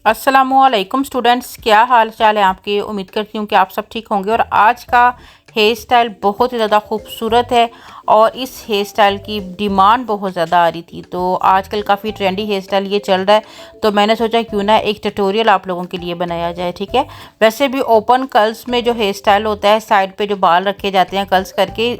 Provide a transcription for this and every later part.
अस्सलामुअलैकुम स्टूडेंट्स, क्या हाल चाल है आपके। उम्मीद करती हूँ कि आप सब ठीक होंगे। और आज का हेयर स्टाइल बहुत ही ज़्यादा खूबसूरत है और इस हेयर स्टाइल की डिमांड बहुत ज़्यादा आ रही थी। तो आजकल काफ़ी ट्रेंडी हेयर स्टाइल ये चल रहा है, तो मैंने सोचा क्यों ना एक ट्यूटोरियल आप लोगों के लिए बनाया जाए। ठीक है, वैसे भी ओपन कर्ल्स में जो हेयर स्टाइल होता है, साइड पे जो बाल रखे जाते हैं कर्ल्स करके,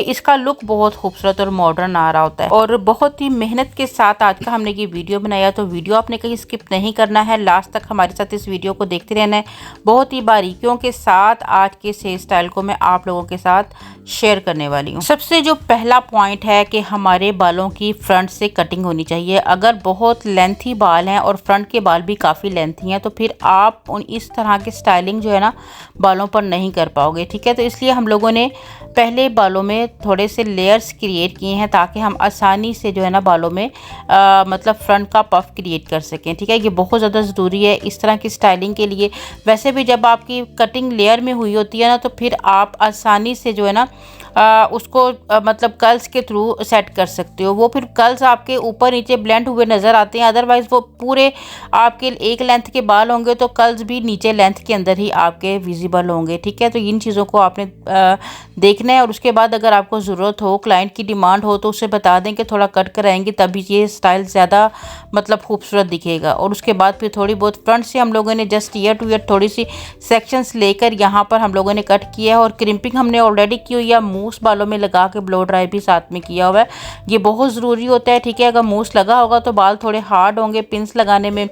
इसका लुक बहुत खूबसूरत और मॉडर्न आ रहा होता है। और बहुत ही मेहनत के साथ आज का हमने ये वीडियो बनाया, तो वीडियो आपने कहीं स्किप नहीं करना है, लास्ट तक हमारे साथ इस वीडियो को देखते रहना है। बहुत ही बारीकियों के साथ आज के हेयर स्टाइल को मैं आप लोगों के साथ शेयर करने वाली हूँ। सबसे जो पहला पॉइंट है कि हमारे बालों की फ्रंट से कटिंग होनी चाहिए। अगर बहुत लेंथी बाल हैं और फ्रंट के बाल भी काफ़ी लेंथी हैं, तो फिर आप इस तरह के स्टाइलिंग जो है ना बालों पर नहीं कर पाओगे। ठीक है, तो इसलिए हम लोगों ने पहले बालों में थोड़े से लेयर्स क्रिएट किए हैं ताकि हम आसानी से जो है ना बालों में मतलब फ्रंट का पफ क्रिएट कर सकें। ठीक है, ये बहुत ज़्यादा ज़रूरी है इस तरह की स्टाइलिंग के लिए। वैसे भी जब आपकी कटिंग लेयर में हुई होती है ना, तो फिर आप आसानी से जो है ना उसको मतलब कर्ल्स के थ्रू सेट कर सकते हो। वो फिर कर्ल्स आपके ऊपर नीचे ब्लेंड हुए नज़र आते हैं। अदरवाइज़ वो पूरे आपके एक लेंथ के बाल होंगे तो कर्ल्स भी नीचे लेंथ के अंदर ही आपके विजिबल होंगे। ठीक है, तो इन चीज़ों को आपने देखना है। और उसके बाद अगर आपको ज़रूरत हो, क्लाइंट की डिमांड हो, तो उसे बता दें कि थोड़ा कट कराएंगे, तभी ये स्टाइल ज़्यादा मतलब खूबसूरत दिखेगा। और उसके बाद फिर थोड़ी बहुत फ्रंट से हम लोगों ने जस्ट ईयर टू ईयर थोड़ी सी सेक्शंस लेकर यहाँ पर हम लोगों ने कट किया है। और क्रिम्पिंग हमने ऑलरेडी की हुई है, मूस बालों में लगा के ब्लो ड्राई भी साथ में किया हुआ है। ये बहुत ज़रूरी होता है। ठीक है, अगर मूस लगा होगा तो बाल थोड़े हार्ड होंगे, पिंस लगाने में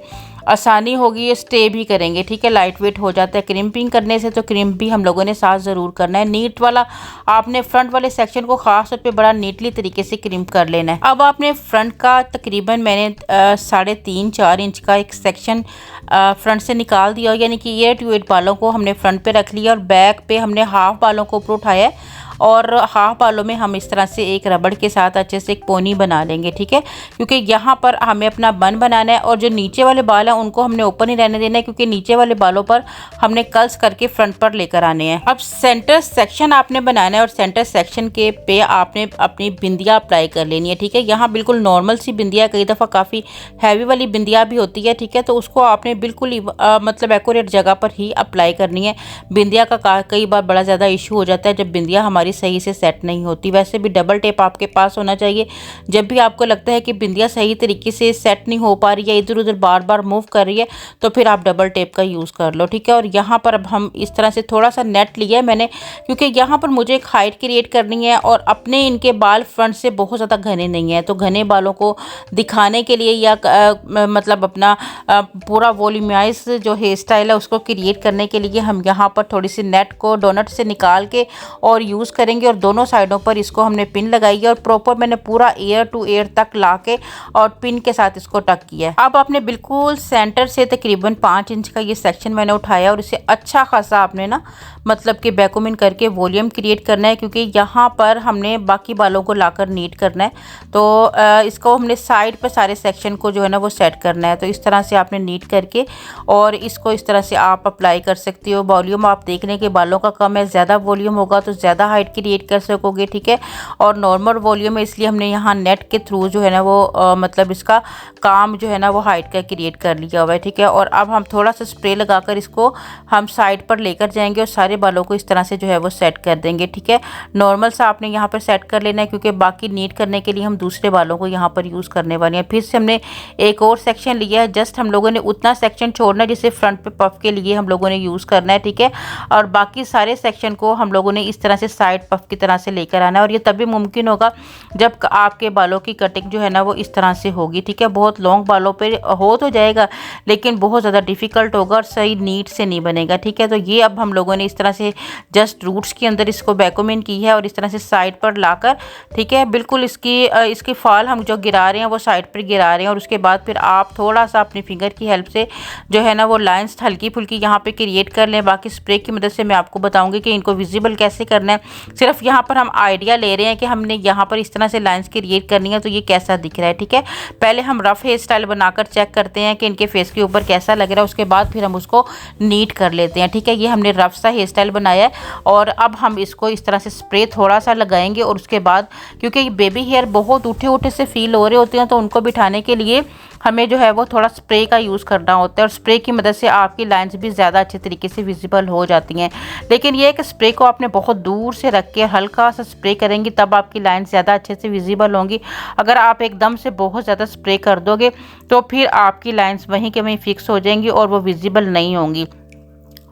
आसानी होगी, ये स्टे भी करेंगे। ठीक है, लाइट वेट हो जाता है क्रिम्पिंग करने से, तो क्रिम्प भी हम लोगों ने साथ ज़रूर करना है। नीट वाला आपने फ्रंट वाले सेक्शन को खास तौर पे बड़ा नीटली तरीके से क्रिम्प कर लेना है। अब आपने फ्रंट का तकरीबन मैंने 3.5-4 इंच का एक सेक्शन फ्रंट से निकाल दिया, यानी कि ईयर टू ईयर बालों को हमने फ्रंट पे रख लिया और बैक पे हमने हाफ बालों को ऊपर उठाया है। और हाफ बालों में हम इस तरह से एक रबड़ के साथ अच्छे से एक पोनी बना लेंगे। ठीक है, क्योंकि यहाँ पर हमें अपना बन बनाना है और जो नीचे वाले बाल हैं उनको हमने ऊपर नहीं रहने देना है, क्योंकि नीचे वाले बालों पर हमने कर्ल्स करके फ्रंट पर लेकर आने हैं। अब सेंटर सेक्शन आपने बनाना है और सेंटर सेक्शन के पे आपने अपनी बिंदिया अप्लाई कर लेनी है। ठीक है, यहाँ बिल्कुल नॉर्मल सी बिंदिया, कई दफ़ा काफ़ी हैवी वाली बिंदिया भी होती है। ठीक है, तो उसको आपने बिल्कुल ही मतलब एक्यूरेट जगह पर ही अप्लाई करनी है। बिंदिया का कई बार बड़ा ज़्यादा इशू हो जाता है जब बिंदिया हमारी सही से सेट नहीं होती। वैसे भी डबल टेप आपके पास होना चाहिए। जब भी आपको लगता है कि बिंदिया सही तरीके से सेट नहीं हो पा रही है, इधर उधर बार बार मूव कर रही है, तो फिर आप डबल टेप का यूज़ कर लो। ठीक है, और यहाँ पर अब हम इस तरह से थोड़ा सा नेट लिया है मैंने, क्योंकि यहाँ पर मुझे एक हाइट क्रिएट करनी है और अपने इनके बाल फ्रंट से बहुत ज़्यादा घने नहीं है, तो घने बालों को दिखाने के लिए या मतलब अपना पूरा वॉल्यूमाइज जो हेयर स्टाइल है उसको क्रिएट करने के लिए हम यहाँ पर थोड़ी सी नेट को डोनट से निकाल के और यूज़ करेंगे। और दोनों साइडों पर इसको हमने पिन लगाई है और प्रॉपर मैंने पूरा ईयर टू ईयर तक लाके और पिन के साथ इसको टक किया है। अब आपने बिल्कुल सेंटर से तकरीबन 5 इंच का ये सेक्शन मैंने उठाया और इसे अच्छा खासा आपने ना मतलब कि वैक्यूमिंग करके वॉल्यूम क्रिएट करना है, क्योंकि यहाँ पर हमने बाकी बालों को लाकर नीट करना है। तो इसको हमने साइड पर सारे सेक्शन को जो है ना वो सेट करना है। तो इस तरह से आपने नीट करके और इसको इस तरह से आप अप्लाई कर सकती हो। वॉल्यूम आप देख लें कि बालों का कम है, ज़्यादा वॉल्यूम होगा तो ज़्यादा हाइट क्रिएट कर सकोगे। ठीक है, और नॉर्मल वॉल्यूम है, इसलिए हमने यहाँ नेट के थ्रू जो है ना वो मतलब इसका काम जो है ना वो हाइट का क्रिएट कर लिया हुआ है। ठीक है, और अब हम थोड़ा सा स्प्रे लगाकर इसको हम साइड पर लेकर जाएंगे और सारे बालों को इस तरह से जो है वो सेट कर देंगे। ठीक है, नॉर्मल सा आपने यहाँ पर सेट कर लेना है, क्योंकि बाकी नीट करने के लिए हम दूसरे बालों को यहाँ पर यूज़ करने वाले हैं। फिर से हमने एक और सेक्शन लिया है, जस्ट हम लोगों ने उतना सेक्शन छोड़ना है जिसे फ्रंट पे पफ के लिए हम लोगों ने यूज़ करना है। ठीक है, और बाकी सारे सेक्शन को हम लोगों ने इस तरह से साइड पफ की तरह से लेकर आना है। और ये तभी मुमकिन होगा जब आपके बालों की कटिंग जो है ना वो इस तरह से होगी। ठीक है, बहुत लॉन्ग बालों पे हो तो जाएगा, लेकिन बहुत ज़्यादा डिफ़िकल्ट होगा और सही नीट से नहीं बनेगा। ठीक है, तो ये अब हम लोगों ने इस तरह से जस्ट रूट्स के अंदर इसको वैक्यूमिंग की है और इस तरह से साइड पर लाकर, ठीक है, बिल्कुल इसकी फाल हम जो गिरा रहे हैं वो साइड पर गिरा रहे हैं। और उसके बाद फिर आप थोड़ा सा अपनी फिंगर की हेल्प से जो है ना वो लाइंस हल्की फुल्की यहाँ पे क्रिएट कर लें। बाकी स्प्रे की मदद से मैं आपको बताऊंगी कि इनको विजिबल कैसे करना है। सिर्फ यहाँ पर हम आइडिया ले रहे हैं कि हमने यहाँ पर इस तरह से लाइंस क्रिएट करनी है तो ये कैसा दिख रहा है। ठीक है, पहले हम रफ हेयर स्टाइल बनाकर चेक करते हैं कि इनके फेस के ऊपर कैसा लग रहा है, उसके बाद फिर हम उसको नीट कर लेते हैं। ठीक है, ये हमने रफ सा हेयर स्टाइल बनाया है और अब हम इसको इस तरह से स्प्रे थोड़ा सा लगाएंगे। और उसके बाद क्योंकि बेबी हेयर बहुत उठे उठे से फील हो रहे होते हैं, तो उनको बिठाने के लिए हमें जो है वो थोड़ा स्प्रे का यूज़ करना होता है और स्प्रे की मदद से आपकी लाइंस भी ज़्यादा अच्छे तरीके से विजिबल हो जाती हैं। लेकिन ये है कि स्प्रे को आपने बहुत दूर से रख के हल्का सा स्प्रे करेंगी तब आपकी लाइंस ज़्यादा अच्छे से विजिबल होंगी। अगर आप एकदम से बहुत ज़्यादा स्प्रे कर दोगे तो फिर आपकी लाइंस वहीं के वहीं फिक्स हो जाएंगी और वो विजिबल नहीं होंगी।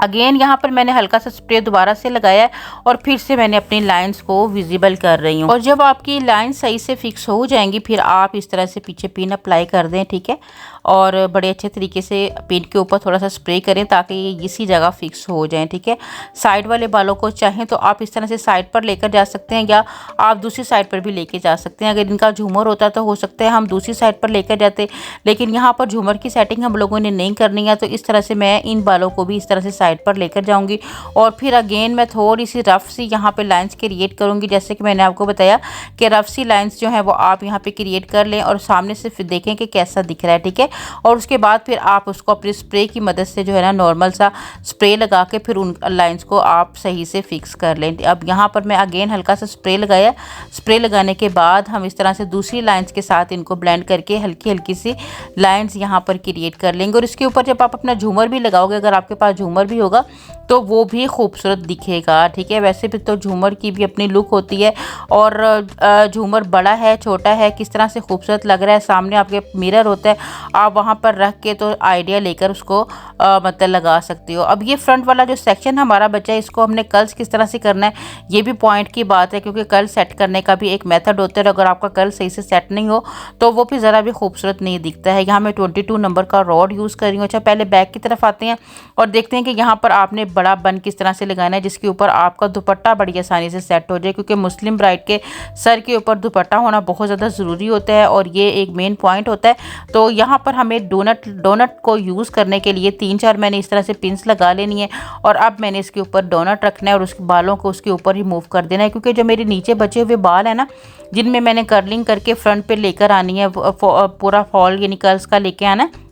अगेन यहाँ पर मैंने हल्का सा स्प्रे दोबारा से लगाया है और फिर से मैंने अपनी लाइंस को विजिबल कर रही हूँ। और जब आपकी लाइन सही से फिक्स हो जाएंगी फिर आप इस तरह से पीछे पिन अप्लाई कर दें, ठीक है। और बड़े अच्छे तरीके से पिन के ऊपर थोड़ा सा स्प्रे करें ताकि ये इसी जगह फिक्स हो जाए, ठीक है। साइड वाले बालों को चाहें तो आप इस तरह से साइड पर लेकर जा सकते हैं या आप दूसरी साइड पर भी लेके जा सकते हैं। अगर इनका झूमर होता तो हो सकता है हम दूसरी साइड पर लेकर जाते, लेकिन यहाँ पर झूमर की सेटिंग हम लोगों ने नहीं करनी है, तो इस तरह से मैं इन बालों को भी इस तरह से साइड पर लेकर जाऊंगी। और फिर अगेन मैं थोड़ी सी रफ सी यहाँ पे लाइंस क्रिएट करूंगी, जैसे कि मैंने आपको बताया कि रफ सी लाइंस जो है वो आप यहाँ पे क्रिएट कर लें और सामने से फिर देखें कि कैसा दिख रहा है, ठीक है। और उसके बाद फिर आप उसको अपने स्प्रे की मदद से जो है ना नॉर्मल सा स्प्रे लगा के फिर उन लाइंस को आप सही से फिक्स कर लें। अब यहाँ पर मैं अगेन हल्का सा स्प्रे लगाया। स्प्रे लगाने के बाद हम इस तरह से दूसरी लाइंस के साथ इनको ब्लेंड करके हल्की हल्की सी लाइंस यहाँ पर क्रिएट कर लेंगे। और इसके ऊपर जब आप अपना झूमर भी लगाओगे, अगर आपके पास झूमर भी होगा तो वो भी खूबसूरत दिखेगा, ठीक है। वैसे भी तो झूमर की भी अपनी लुक होती है और झूमर बड़ा है छोटा है किस तरह से खूबसूरत लग रहा है, सामने आपके मिरर होता है, आप वहाँ पर रख के तो आइडिया लेकर उसको मतलब लगा सकते हो। अब ये फ्रंट वाला जो सेक्शन हमारा बचा है इसको हमने कर्ल्स किस तरह से करना है ये भी पॉइंट की बात है, क्योंकि कर्ल सेट करने का भी एक मेथड होता है। अगर आपका कर्ल सही से सेट नहीं हो तो वो भी ज़रा भी खूबसूरत नहीं दिखता है। यहाँ मैं 22 नंबर का रॉड यूज़ कर रही हूँ। अच्छा, पहले बैक की तरफ आते हैं और देखते हैं कि यहाँ पर आपने बड़ा बन किस तरह से लगाना है जिसके ऊपर आपका दुपट्टा बड़ी आसानी से सेट हो जाए, क्योंकि मुस्लिम ब्राइड के सर के ऊपर दुपट्टा होना बहुत ज़्यादा ज़रूरी होता है और ये एक मेन पॉइंट होता है। तो यहाँ पर हमें डोनट को यूज़ करने के लिए 3-4 मैंने इस तरह से पिंस लगा लेनी है और अब मैंने इसके ऊपर डोनट रखना है और उसके बालों को उसके ऊपर ही मूव कर देना है, क्योंकि जो मेरे नीचे बचे हुए बाल है ना जिनमें मैंने कर्लिंग करके फ्रंट पे लेकर आनी है, पूरा फॉल यानी कर्ल्स का लेके आना है,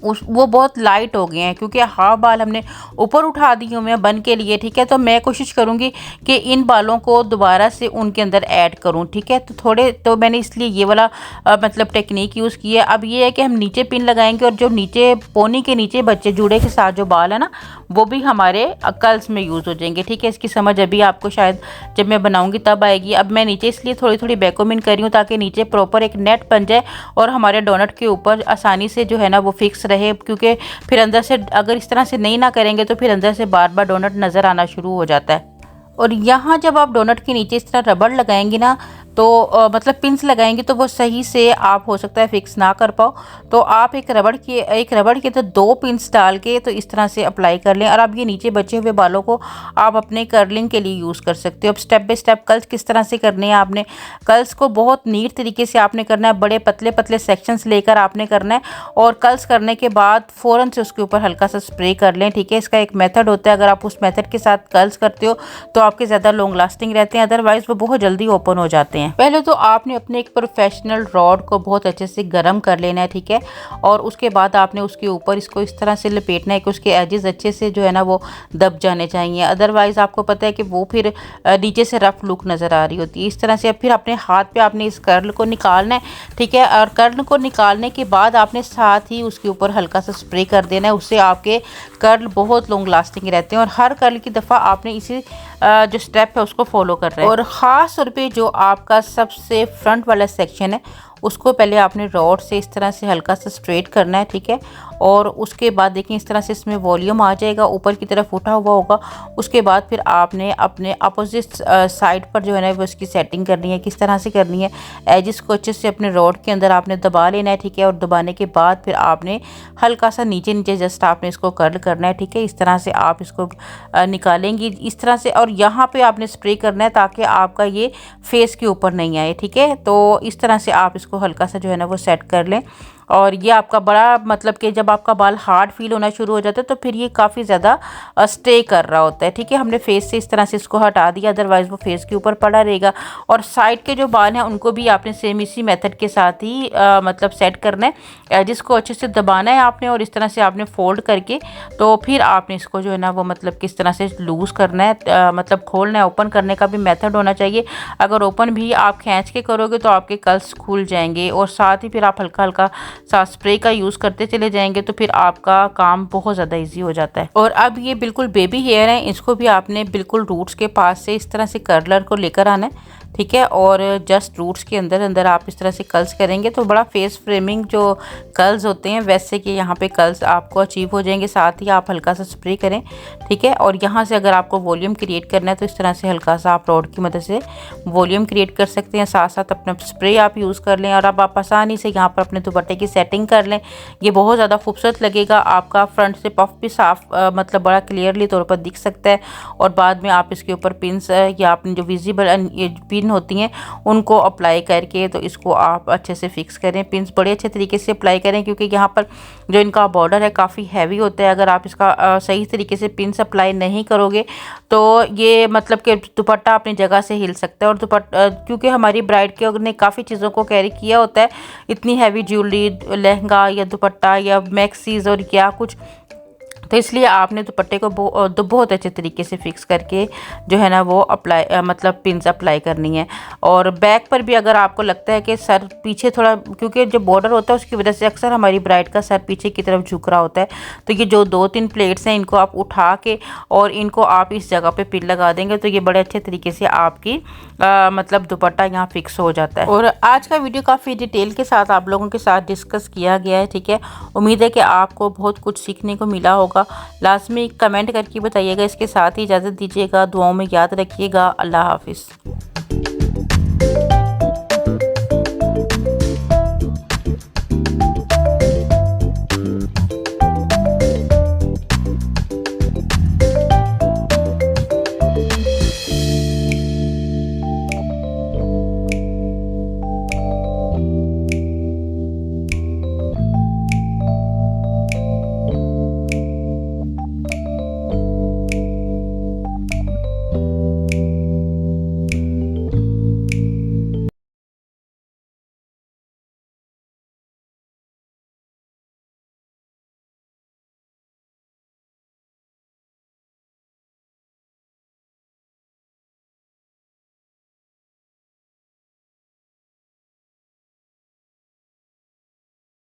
वो बहुत लाइट हो गए हैं क्योंकि हाफ बाल हमने ऊपर उठा दिए हुए हैं बन के लिए, ठीक है। तो मैं कोशिश करूँगी कि इन बालों को दोबारा से उनके अंदर ऐड करूँ, ठीक है। तो थोड़े तो मैंने इसलिए ये वाला मतलब टेक्निक यूज़ की है। अब ये है कि हम नीचे पिन लगाएंगे और जो नीचे पोनी के नीचे बच्चे जूड़े के साथ जो बाल है ना वो भी हमारे कर्ल्स में यूज़ हो जाएंगे, ठीक है। इसकी समझ अभी आपको शायद जब मैं बनाऊँगी तब आएगी। अब मैं नीचे इसलिए थोड़ी थोड़ी बैकोमिन कर रही हूँ ताकि नीचे प्रॉपर एक नेट बन जाए और हमारे डोनट के ऊपर आसानी से जो है ना वो फिक्स रहे, क्योंकि फिर अंदर से अगर इस तरह से नहीं ना करेंगे तो फिर अंदर से बार बार डोनट नज़र आना शुरू हो जाता है। और यहाँ जब आप डोनट के नीचे इस तरह रबड़ लगाएंगे ना तो मतलब पिंस लगाएंगे तो वो सही से आप हो सकता है फिक्स ना कर पाओ, तो आप एक रबड़ के तो 2 पिंस डाल के तो इस तरह से अप्लाई कर लें। और अब ये नीचे बचे हुए बालों को आप अपने कर्लिंग के लिए यूज़ कर सकते हो। अब स्टेप बाय स्टेप कर्ल्स किस तरह से करने हैं, आपने कर्ल्स को बहुत नीट तरीके से आपने करना है, बड़े पतले पतले सेक्शंस लेकर आपने करना है और कर्ल्स करने के बाद फ़ौरन से उसके ऊपर हल्का सा स्प्रे कर लें, ठीक है। इसका एक मेथड होता है, अगर आप उस मेथड के साथ कर्ल्स करते हो तो आपके ज़्यादा लॉन्ग लास्टिंग रहते हैं, अदरवाइज़ वो बहुत जल्दी ओपन हो जाते हैं। पहले तो आपने अपने एक प्रोफेशनल रॉड को बहुत अच्छे से गर्म कर लेना है, ठीक है। और उसके बाद आपने उसके ऊपर इसको इस तरह से लपेटना है कि उसके एजेस अच्छे से जो है ना वो दब जाने चाहिए, अदरवाइज़ आपको पता है कि वो फिर नीचे से रफ लुक नज़र आ रही होती है इस तरह से। अब फिर अपने हाथ पे आपने इस कर्ल को निकालना है, ठीक है। और कर्ल को निकालने के बाद आपने साथ ही उसके ऊपर हल्का सा स्प्रे कर देना है, उससे आपके कर्ल बहुत लॉन्ग लास्टिंग रहते हैं और हर कर्ल की दफ़ा आपने इसी जो स्टेप है उसको फॉलो कर रहे हैं। और ख़ास तौर पे जो आपका सबसे फ्रंट वाला सेक्शन है उसको पहले आपने रॉड से इस तरह से हल्का सा स्ट्रेट करना है, ठीक है। और उसके बाद देखिए इस तरह से इसमें वॉल्यूम आ जाएगा, ऊपर की तरफ उठा हुआ होगा। उसके बाद फिर आपने अपने अपोजिट साइड पर जो है ना वो इसकी सेटिंग करनी है, किस तरह से करनी है, एजिस को अच्छे से अपने रॉड के अंदर आपने दबा लेना है, ठीक है। और दबाने के बाद फिर आपने हल्का सा नीचे नीचे जस्ट आपने इसको कर्ल करना है, ठीक है। इस तरह से आप इसको निकालेंगी इस तरह से और यहाँ पे आपने स्प्रे करना है ताकि आपका ये फेस के ऊपर नहीं आए, ठीक है। तो इस तरह से आप इसको हल्का सा जो है ना वो सेट कर लें। और ये आपका बड़ा मतलब कि जब आपका बाल हार्ड फील होना शुरू हो जाता है तो फिर ये काफ़ी ज़्यादा स्टे कर रहा होता है, ठीक है। हमने फेस से इस तरह से इसको हटा दिया, अदरवाइज़ वो फेस के ऊपर पड़ा रहेगा। और साइड के जो बाल हैं उनको भी आपने सेम इसी मेथड के साथ ही मतलब सेट करना है, एजिस को अच्छे से दबाना है आपने और इस तरह से आपने फोल्ड करके तो फिर आपने इसको जो है ना वो मतलब किस तरह से लूज़ करना है, मतलब खोलना है। ओपन करने का भी मेथड होना चाहिए, अगर ओपन भी आप खींच के करोगे तो आपके कर्ल्स खुल जाएंगे और साथ ही फिर आप हल्का हल्का साथ स्प्रे का यूज़ करते चले जाएंगे तो फिर आपका काम बहुत ज़्यादा ईजी हो जाता है। और अब ये बिल्कुल बेबी हेयर है, इसको भी आपने बिल्कुल रूट्स के पास से इस तरह से कर्लर को लेकर आना है, ठीक है। और जस्ट रूट्स के अंदर अंदर आप इस तरह से कर्ल्स करेंगे तो बड़ा फेस फ्रेमिंग जो कर्ल्स होते हैं वैसे कि यहाँ पे कर्ल्स आपको अचीव हो जाएंगे। साथ ही आप हल्का सा स्प्रे करें, ठीक है। और यहाँ से अगर आपको वॉल्यूम क्रिएट करना है तो इस तरह से हल्का सा आप रॉड की मदद से वॉल्यूम क्रिएट कर सकते हैं। साथ साथ अपना स्प्रे आप यूज़ कर लें और अब आप आसानी से यहाँ पर अपने दुपट्टे की सेटिंग कर लें। ये बहुत ज़्यादा खूबसूरत लगेगा, आपका फ्रंट से पफ भी साफ मतलब बड़ा क्लियरली तौर पर दिख सकता है। और बाद में आप इसके ऊपर पिंस या अपनी जो विजिबल पिन होती हैं उनको अप्लाई करके तो इसको आप अच्छे से फिक्स करें। पिंस बड़े अच्छे तरीके से अप्लाई करें क्योंकि यहाँ पर जो इनका बॉर्डर है काफ़ी हैवी होता है। अगर आप इसका सही तरीके से पिंस अप्लाई नहीं करोगे तो ये मतलब कि दुपट्टा अपनी जगह से हिल सकता है। और दुपट्टा क्योंकि हमारी ब्राइड के ने काफ़ी चीज़ों को कैरी किया होता है, इतनी हैवी ज्वेलरी, लहंगा या दुपट्टा या मैक्सीज और क्या कुछ, तो इसलिए आपने दुपट्टे को बहुत अच्छे तरीके से फिक्स करके जो है ना वो अप्लाई मतलब पिंस अप्लाई करनी है। और बैक पर भी अगर आपको लगता है कि सर पीछे थोड़ा, क्योंकि जो बॉर्डर होता है उसकी वजह से अक्सर हमारी ब्राइड का सर पीछे की तरफ झुक रहा होता है, तो ये जो 2-3 प्लेट्स हैं इनको आप उठा के और इनको आप इस जगह पे पिन लगा देंगे तो ये बड़े अच्छे तरीके से आपकी मतलब दुपट्टा यहाँ फिक्स हो जाता है। और आज का वीडियो काफ़ी डिटेल के साथ आप लोगों के साथ डिस्कस किया गया है, ठीक है। उम्मीद है कि आपको बहुत कुछ सीखने को मिला होगा। लाजमी कमेंट करके बताइएगा। इसके साथ ही इजाज़त दीजिएगा, दुआओं में याद रखिएगा। अल्लाह हाफिज़।